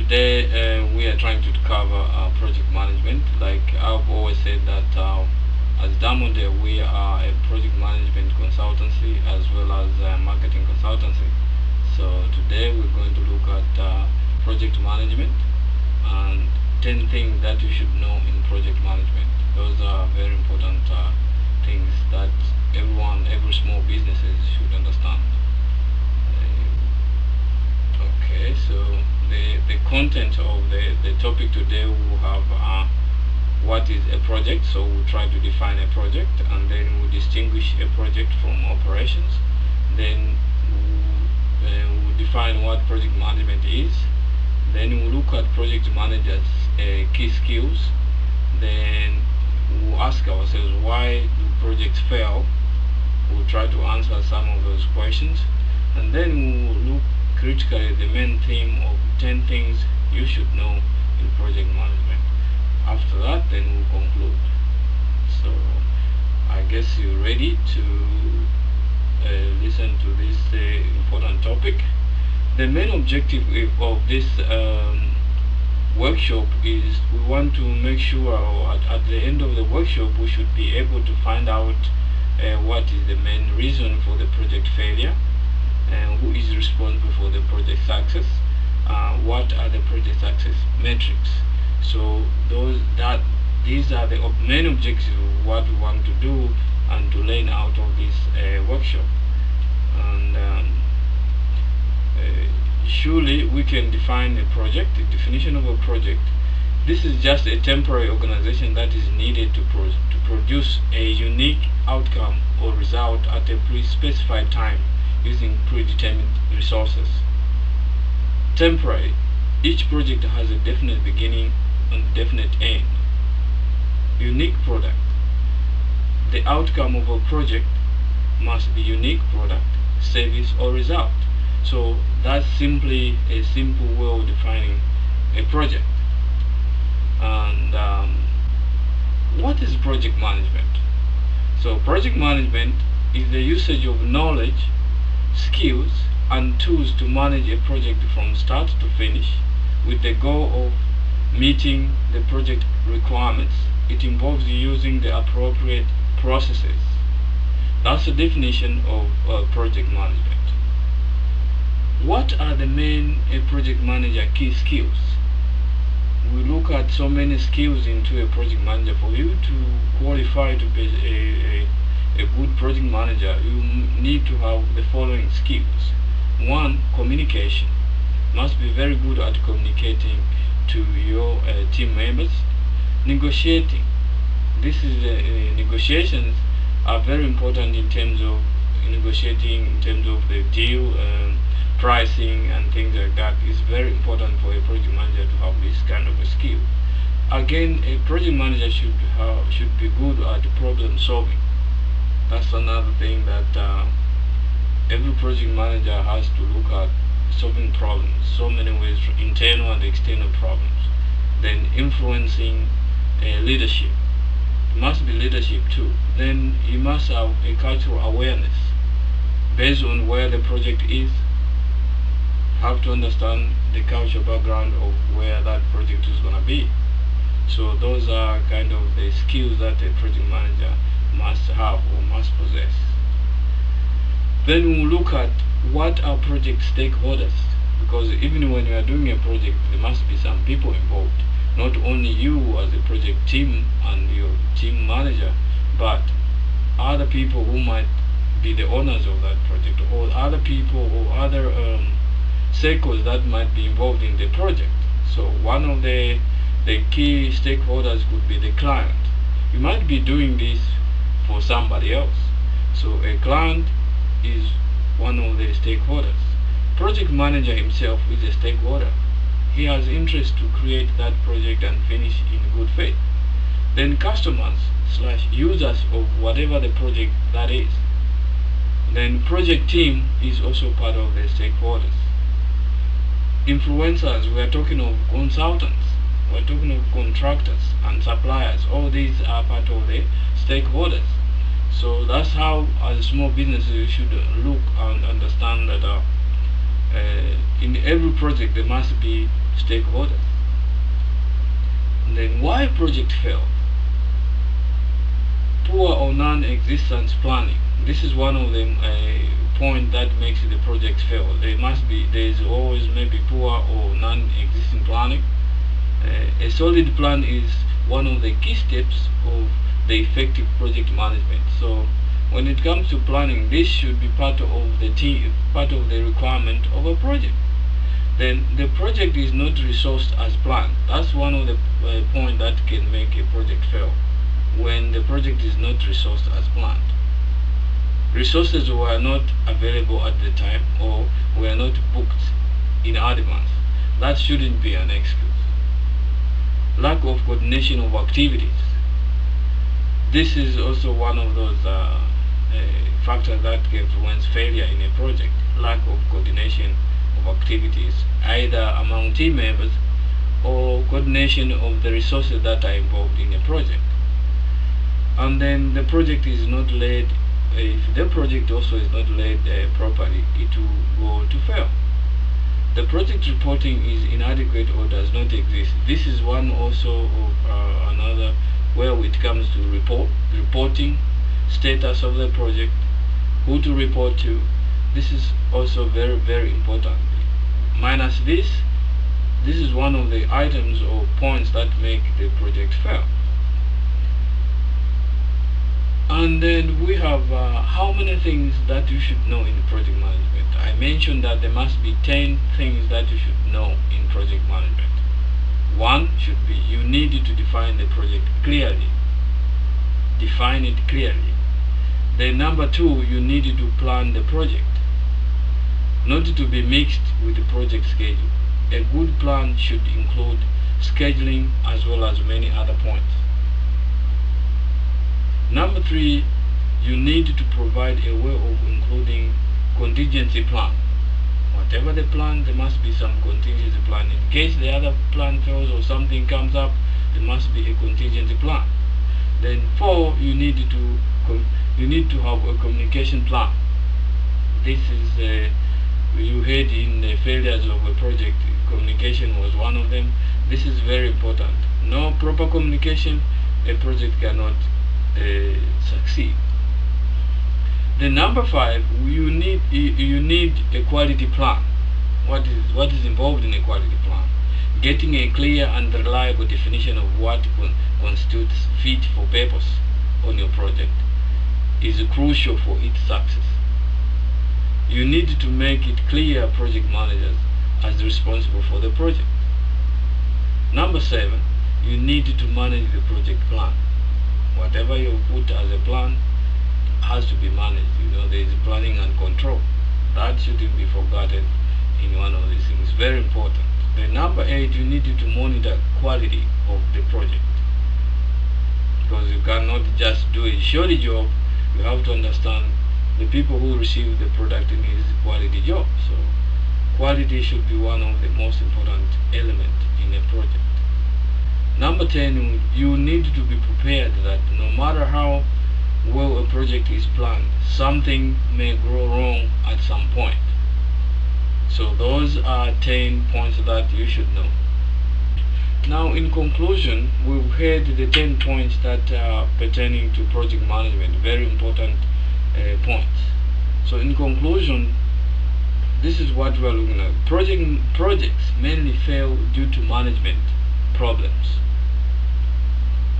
Today we are trying to cover project management. Like I've always said that as DIAMONDALE we are a project management consultancy as well as a marketing consultancy. So today we're going to look at project management and 10 things that you should know in project management. Those are very important things that every small businesses should understand. Okay, so the content of the topic today will have what is a project. So we'll try to define a project, and then we'll distinguish a project from operations. Then we'll define what project management is. Then we'll look at project managers' key skills. Then we'll ask ourselves, why do projects fail? We'll try to answer some of those questions, and then we'll look critically the main theme of 10 things you should know in project management. After that, then we'll conclude. So I guess you're ready to listen to this important topic. The main objective of this workshop is we want to make sure at the end of the workshop we should be able to find out what is the main reason for the project failure, who is responsible for the project success, what are the project success metrics. So these are the main objectives of what we want to do and to learn out of this workshop. And surely we can define a project. The definition of a project: this is just a temporary organization that is needed to produce a unique outcome or result at a pre-specified time using predetermined resources. Temporary: each project has a definite beginning and definite end. Unique product: the outcome of a project must be unique product, service or result. So that's simply a simple way of defining a project. And what is project management? So project management is the usage of knowledge, skills and tools to manage a project from start to finish with the goal of meeting the project requirements. It involves using the appropriate processes. That's the definition of project management. What are the main project manager key skills? We look at so many skills into a project manager. For you to qualify to be a good project manager, you need to have the following skills. 1. Communication. Must be very good at communicating to your team members. Negotiating. This is negotiations are very important in terms of negotiating, in terms of the deal, pricing and things like that. Is very important for a project manager to have this kind of a skill. Again, a project manager should be good at problem solving. That's another thing that every project manager has to look at: solving problems, so many ways, internal and external problems. Then influencing leadership. It must be leadership too. Then you must have a cultural awareness based on where the project is. Have to understand the cultural background of where that project is going to be. So those are kind of the skills that a project manager must have or must possess. Then we'll look at what are project stakeholders, because even when you are doing a project there must be some people involved, not only you as a project team and your team manager, but other people who might be the owners of that project, or other people or other stakeholders that might be involved in the project. So one of the key stakeholders could be the client. You might be doing this for somebody else, so a client is one of the stakeholders. Project manager himself is a stakeholder. He has interest to create that project and finish in good faith. Then customers / users of whatever the project that is. Then project team is also part of the stakeholders. Influencers, we are talking of consultants, we are talking of contractors and suppliers. All these are part of the stakeholders. So that's how, as a small business, you should look and understand that in in every project there must be stakeholders. And then why project fail? Poor or non-existence planning. This is one of the point that makes the project fail. There is always maybe poor or non-existing planning. A solid plan is one of the key steps of the effective project management. So when it comes to planning, this should be part of the requirement of a project. Then the project is not resourced as planned. That's one of the points that can make a project fail. When the project is not resourced as planned, resources were not available at the time or were not booked in advance. That shouldn't be an excuse. Lack of coordination of activities. This is also one of those factors that can influence failure in a project. Lack of coordination of activities, either among team members or coordination of the resources that are involved in a project. And then the project is not led. If the project also is not led properly, it will go to fail. The project reporting is inadequate or does not exist. This is one also of another where it comes to reporting, status of the project, who to report to. This is also very, very important. Minus this is one of the items or points that make the project fail. And then we have how many things that you should know in project management. I mentioned that there must be 10 things that you should know in project management. One should be you need to define the project clearly. Define it clearly. Then number 2, you need to plan the project, not to be mixed with the project schedule. A good plan should include scheduling as well as many other points. Number 3, you need to provide a way of including contingency plan. Whatever the plan, there must be some contingency plan. In case the other plan fails or something comes up, there must be a contingency plan. Then 4, you need to have a communication plan. This is you heard in the failures of a project, communication was one of them. This is very important. No proper communication, a project cannot succeed. Then number 5, you need a quality plan. What is involved in a quality plan? Getting a clear and reliable definition of what constitutes fit for purpose on your project is crucial for its success. You need to make it clear project managers as responsible for the project. Number 7, you need to manage the project plan. Whatever you put as a plan has to be managed. There is planning and control. That shouldn't be forgotten in one of these things. Very important. Then number 8, you need to monitor quality of the project, because you cannot just do a shoddy job. You have to understand the people who receive the product needs quality job. So quality should be one of the most important elements in a project. Number 10, you need to be prepared that no matter how well a project is planned, something may go wrong at some point. So those are 10 points that you should know. Now in conclusion, we've heard the 10 points that are pertaining to project management, very important points. So in conclusion, this is what we're looking at. Projects mainly fail due to management problems.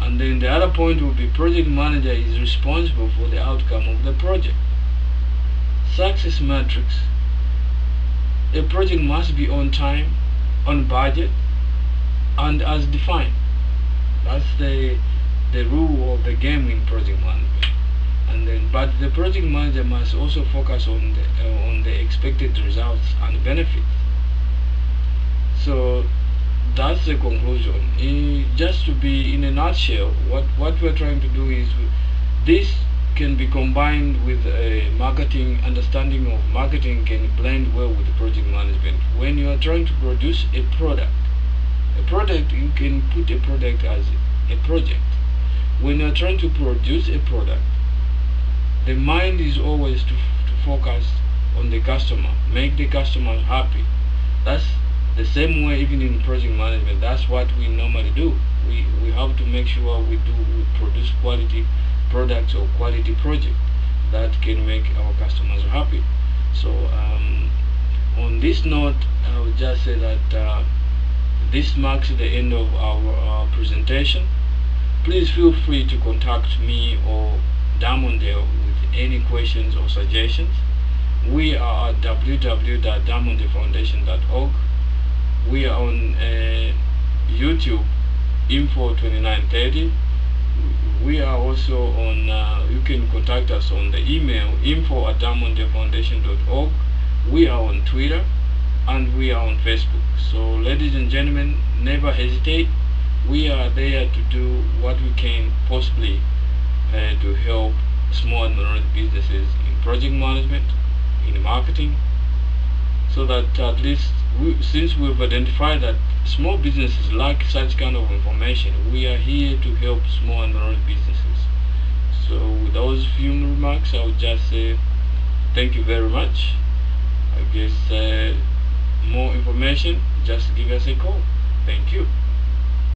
And then the other point will be project manager is responsible for the outcome of the project. Success metrics. A project must be on time, on budget, and as defined. That's the rule of the game in project management. And then, but the project manager must also focus on the expected results and benefits. So that's the conclusion. Just to be in a nutshell, what we're trying to do is this can be combined with marketing. Understanding of marketing can blend well with project management. When you are trying to produce a product, you can put a product as a project. When you are trying to produce a product, the mind is always to focus on the customer, make the customer happy. That's the same way even in project management. That's what we normally do. We have to make sure we produce quality products or quality project that can make our customers happy. So on this note, I would just say that this marks the end of our presentation. Please feel free to contact me or Diamondale with any questions or suggestions. We are at www.diamondalefoundation.org. We are on YouTube, info2930. We are also on, you can contact us on the email, info@diamondalefoundation.org. We are on Twitter, and we are on Facebook. So ladies and gentlemen, never hesitate. We are there to do what we can possibly to help small and minority businesses in project management, in marketing, so that at least since we've identified that small businesses lack such kind of information, we are here to help small and minority businesses. So with those few remarks, I would just say thank you very much. I guess more information, just give us a call. Thank you.